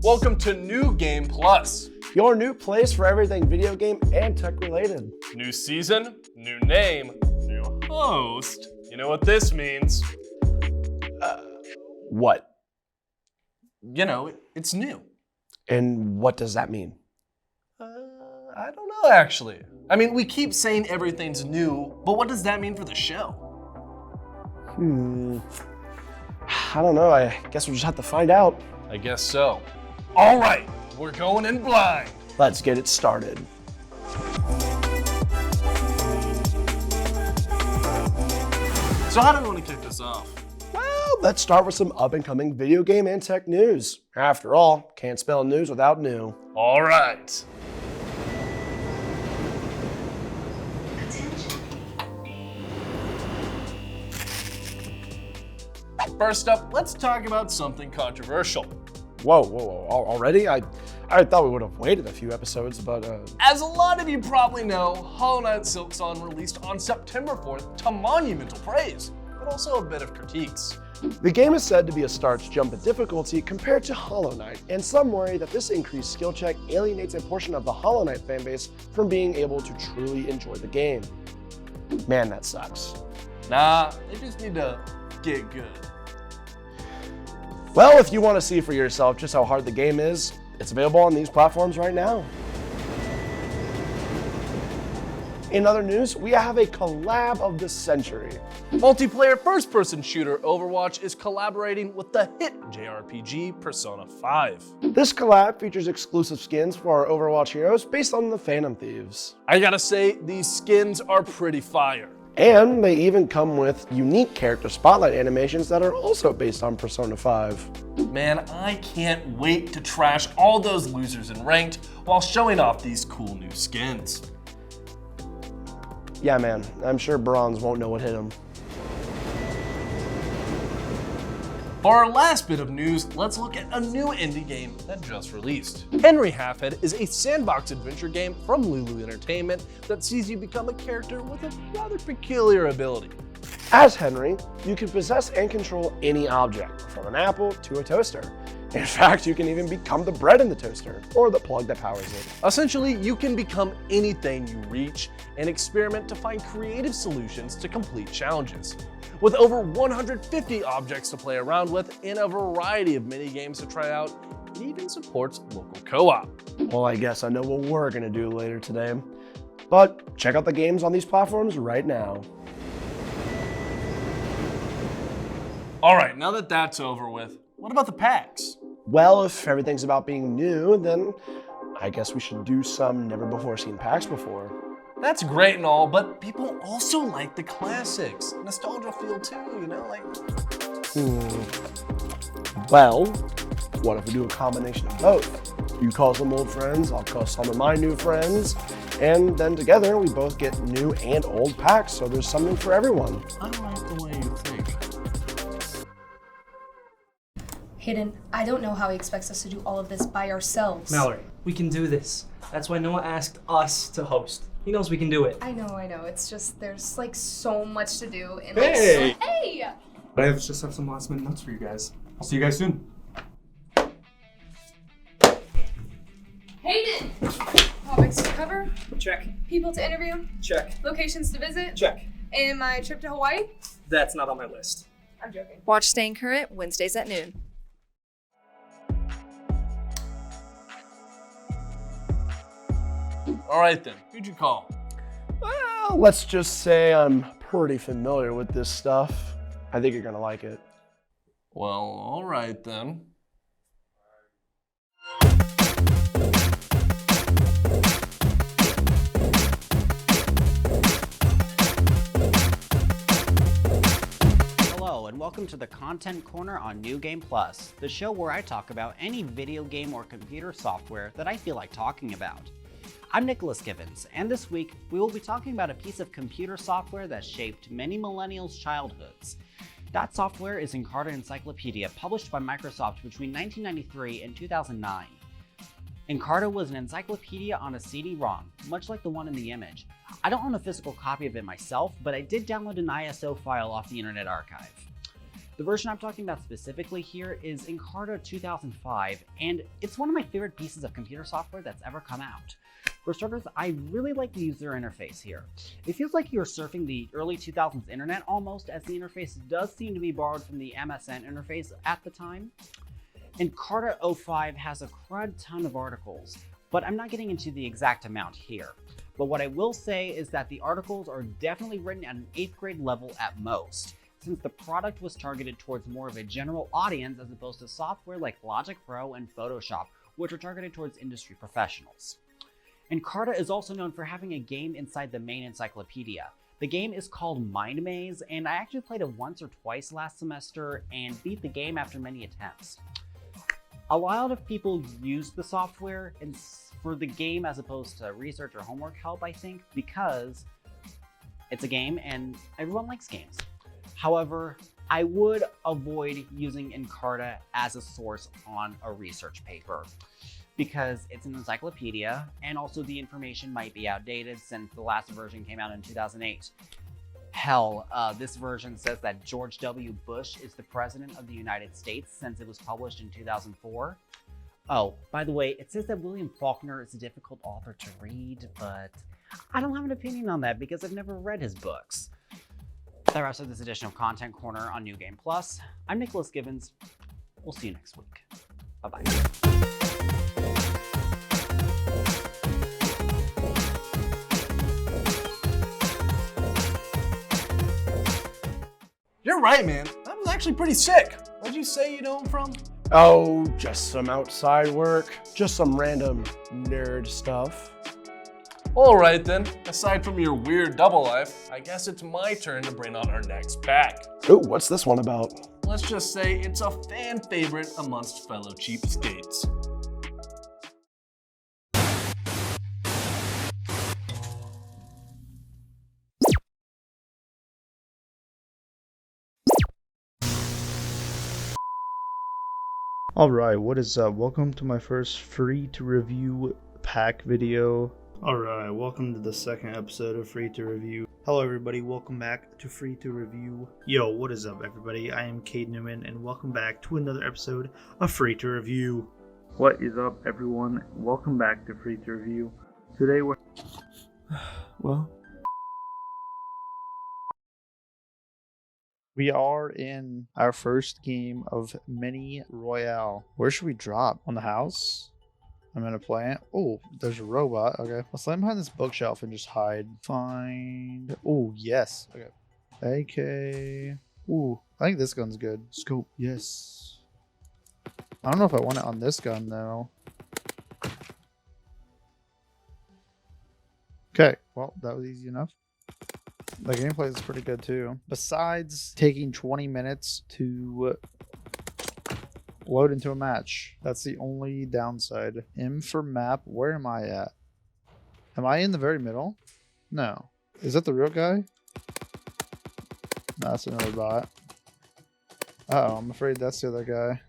Welcome to New Game Plus. Your new place for everything video game and tech related. New season, new name, new host. You know what this means? What? You know, it's new. And what does that mean? I don't know actually. I mean, we keep saying everything's new, but what does that mean for the show? I don't know. I guess we'll just have to find out. I guess so. All right, we're going in blind. Let's get it started. So how do we want to kick this off? Well, let's start with some up-and-coming video game and tech news. After all, can't spell news without new. All right. First up, let's talk about something controversial. Whoa, already? I thought we would have waited a few episodes, but As a lot of you probably know, Hollow Knight Silksong released on September 4th to monumental praise, but also a bit of critiques. the game is said to be a starch jump in difficulty compared to Hollow Knight, and some worry that this increased skill check alienates a portion of the Hollow Knight fanbase from being able to truly enjoy the game. Man, that sucks. Nah, they just need to get good. Well, if you want to see for yourself just how hard the game is, it's available on these platforms right now. In other news, we have a collab of the century. Multiplayer first-person shooter Overwatch is collaborating with the hit JRPG Persona 5. This collab features exclusive skins for our Overwatch heroes based on the Phantom Thieves. I gotta say, these skins are pretty fire. And they even come with unique character spotlight animations that are also based on Persona 5. Man, I can't wait to trash all those losers in Ranked while showing off these cool new skins. Yeah, man, I'm sure Bronze won't know what hit him. For our last bit of news, let's look at a new indie game that just released. Henry Halfhead is a sandbox adventure game from Lulu Entertainment that sees you become a character with a rather peculiar ability. As Henry, you can possess and control any object, from an apple to a toaster. In fact, you can even become the bread in the toaster, or the plug that powers it. Essentially, you can become anything you reach and experiment to find creative solutions to complete challenges. With over 150 objects to play around with and a variety of mini games to try out, it even supports local co-op. Well, I guess I know what we're gonna do later today. But check out the games on these platforms right now. All right, now that that's over with, what about the packs? Well, if everything's about being new, then I guess we should do some never-before-seen packs before. That's great and all, but people also like the classics. Nostalgia feel too, you know, like... Well, what if we do a combination of both? You call some old friends, I'll call some of my new friends, and then together we both get new and old packs, so there's something for everyone. I like the way you think. Hayden, I don't know how he expects us to do all of this by ourselves. Mallory, we can do this. That's why Noah asked us to host. He knows we can do it. I know. It's just there's like so much to do and Hey! Hey! But I just have some last minute notes for you guys. I'll see you guys soon. Hayden! Topics to cover, Check. people to interview, Check. locations to visit, Check. and my trip to Hawaii? That's not on my list. I'm joking. Watch Staying Current Wednesdays at noon. All right then, who'd you call? Well, let's just say I'm pretty familiar with this stuff. I think you're gonna like it. Well, all right then. Hello and welcome to the Content Corner on New Game Plus, the show where I talk about any video game or computer software that I feel like talking about. I'm Nicholas Givens, and this week we will be talking about a piece of computer software that shaped many millennials' childhoods. That software is Encarta Encyclopedia, published by Microsoft between 1993 and 2009. Encarta was an encyclopedia on a CD-ROM, much like the one in the image. I don't own a physical copy of it myself, but I did download an ISO file off the Internet Archive. The version I'm talking about specifically here is Encarta 2005, and it's one of my favorite pieces of computer software that's ever come out. For starters, I really like the user interface here. It feels like you're surfing the early 2000s internet almost, as the interface does seem to be borrowed from the MSN interface at the time. Encarta 05 has a crud ton of articles, but I'm not getting into the exact amount here. But what I will say is that the articles are definitely written at an 8th grade level at most, since the product was targeted towards more of a general audience as opposed to software like Logic Pro and Photoshop, which are targeted towards industry professionals. Encarta is also known for having a game inside the main encyclopedia. The game is called Mind Maze, and I actually played it once or twice last semester and beat the game after many attempts. A lot of people use the software for the game as opposed to research or homework help, I think, because it's a game and everyone likes games. However, I would avoid using Encarta as a source on a research paper because it's an encyclopedia and also the information might be outdated since the last version came out in 2008. Hell, this version says that George W. Bush is the president of the United States since it was published in 2004. Oh, by the way, it says that William Faulkner is a difficult author to read, but I don't have an opinion on that because I've never read his books. That wraps up this edition of Content Corner on New Game Plus. I'm Nicholas Givens. We'll see you next week. Bye-bye. You're right, man. That was actually pretty sick. Where'd you say you know him from? Oh, just some outside work, just some random nerd stuff. All right then, aside from your weird double life, I guess it's my turn to bring on our next pack. Oh, what's this one about? Let's just say it's a fan favorite amongst fellow cheapskates. Alright, what is up? Welcome to my first free to review pack video. Alright, welcome to the second episode of Free to Review. Hello everybody, welcome back to Free to Review. Yo, what is up everybody? I am Cade Newman and welcome back to another episode of Free to Review. What is up everyone? Welcome back to Free to Review. Today we're... We are in our first game of Mini Royale. Where should we drop? On the house? I'm in a plant. Oh, there's a robot. Okay. Let's land behind this bookshelf and just hide. Find. Oh, yes. Okay. AK. Ooh, I think this gun's good. Scope. Yes. I don't know if I want it on this gun, though. Okay. Well, that was easy enough. The gameplay is pretty good too. Besides taking 20 minutes to load into a match. That's the only downside. M for map. Where am I at? Am I in the very middle? No. Is that the real guy? No, that's another bot. Uh-oh, I'm afraid that's the other guy.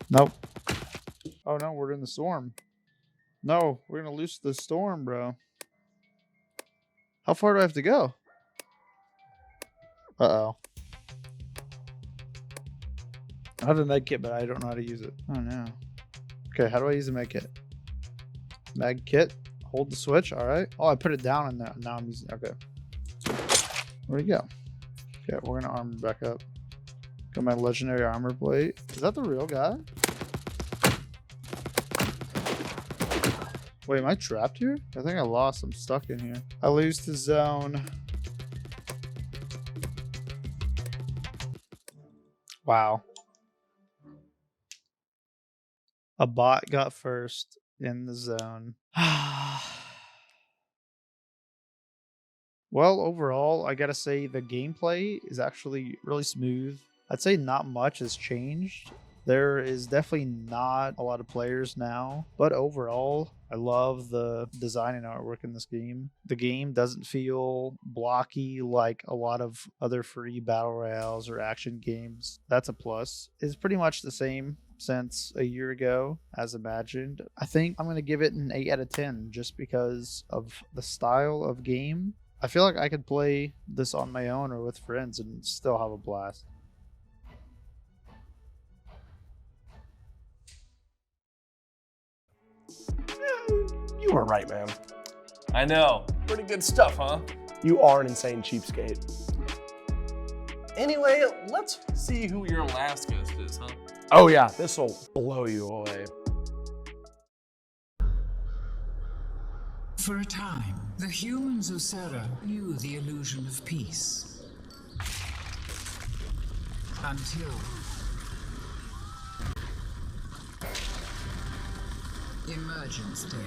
Nope. Oh no, we're in the storm. No, we're gonna lose the storm, bro. How far do I have to go? Uh-oh. I have a med kit, but I don't know how to use it. Oh, no. Okay, how do I use a med kit? Med kit. Hold the switch. All right. Oh, I put it down and now I'm using... Okay. Where'd it go? Okay, we're going to armor back up. Got my legendary armor plate. Is that the real guy? Wait, am I trapped here? I think I lost. I'm stuck in here. I lose the zone. Wow. A bot got first in the zone. Well, overall, I gotta say the gameplay is actually really smooth. I'd say not much has changed. There is definitely not a lot of players now, but overall, I love the design and artwork in this game. The game doesn't feel blocky like a lot of other free battle royales or action games. That's a plus. It's pretty much the same since a year ago as imagined. I think I'm going to give it an 8 out of 10 just because of the style of game I feel like I could play this on my own or with friends and still have a blast. You were right, man. I know. Pretty good stuff, huh? You are an insane cheapskate. Anyway, let's see who your last guest is, huh? Oh yeah, this will blow you away. For a time, the humans of Serra knew the illusion of peace. Until Emergence Day.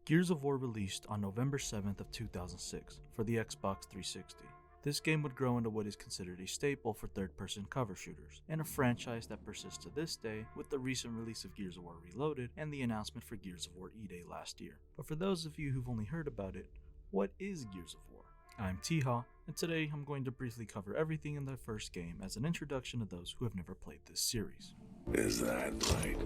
Gears of War released on November 7th of 2006 for the Xbox 360. This game would grow into what is considered a staple for third-person cover shooters, and a franchise that persists to this day with the recent release of Gears of War Reloaded and the announcement for Gears of War E-Day last year. But for those of you who've only heard about it, what is Gears of War? I'm T-Ha, and today I'm going to briefly cover everything in the first game as an introduction to those who have never played this series. Is that right?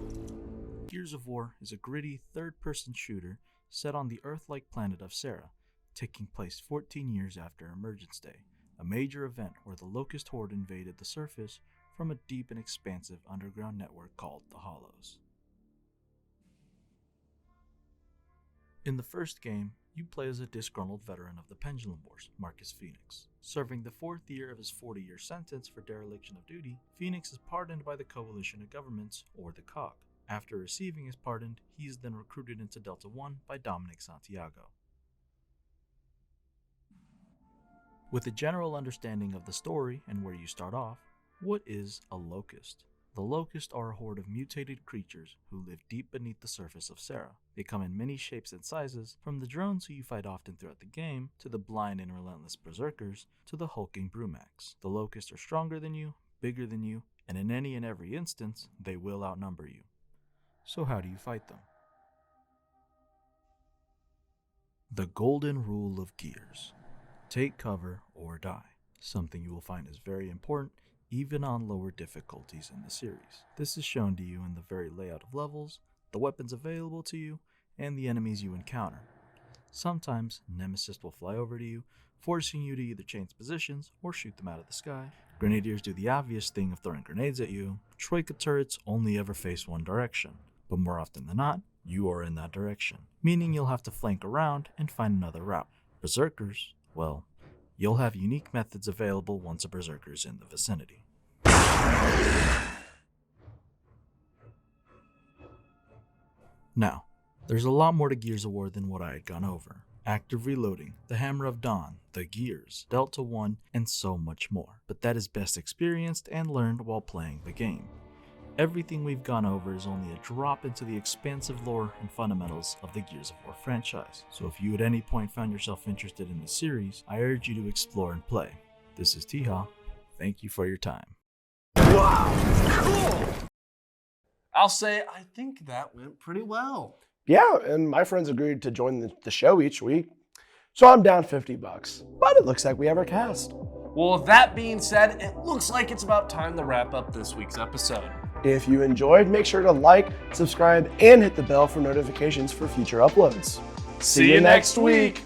Gears of War is a gritty third-person shooter set on the Earth-like planet of Serra, taking place 14 years after Emergence Day, a major event where the Locust Horde invaded the surface from a deep and expansive underground network called the Hollows. In the first game, you play as a disgruntled veteran of the Pendulum Wars, Marcus Phoenix. Serving the 4th year of his 40-year sentence for dereliction of duty, Phoenix is pardoned by the Coalition of Governments, or the COG. After receiving his pardon, he is then recruited into Delta 1 by Dominic Santiago. With a general understanding of the story and where you start off, what is a Locust? The Locusts are a horde of mutated creatures who live deep beneath the surface of Serra. They come in many shapes and sizes, from the drones who you fight often throughout the game, to the blind and relentless berserkers, to the hulking Brumacs. The Locusts are stronger than you, bigger than you, and in any and every instance, they will outnumber you. So how do you fight them? The golden rule of Gears. Take cover or die. Something you will find is very important even on lower difficulties in the series. This is shown to you in the very layout of levels, the weapons available to you, and the enemies you encounter. Sometimes Nemesis will fly over to you, forcing you to either change positions or shoot them out of the sky. Grenadiers do the obvious thing of throwing grenades at you. Troika turrets only ever face one direction, but more often than not, you are in that direction, meaning you'll have to flank around and find another route. Berserkers, well, you'll have unique methods available once a berserker is in the vicinity. Now, there's a lot more to Gears of War than what I had gone over. Active reloading, the Hammer of Dawn, the Gears, Delta 1, and so much more. But that is best experienced and learned while playing the game. Everything we've gone over is only a drop into the expansive lore and fundamentals of the Gears of War franchise. So if you at any point found yourself interested in the series, I urge you to explore and play. This is T-Ha. Thank you for your time. Wow, cool! I'll say I think that went pretty well. Yeah, and my friends agreed to join the show each week. So I'm down $50, but it looks like we have our cast. Well, with that being said, it looks like it's about time to wrap up this week's episode. If you enjoyed, make sure to like, subscribe, and hit the bell for notifications for future uploads. See you next week.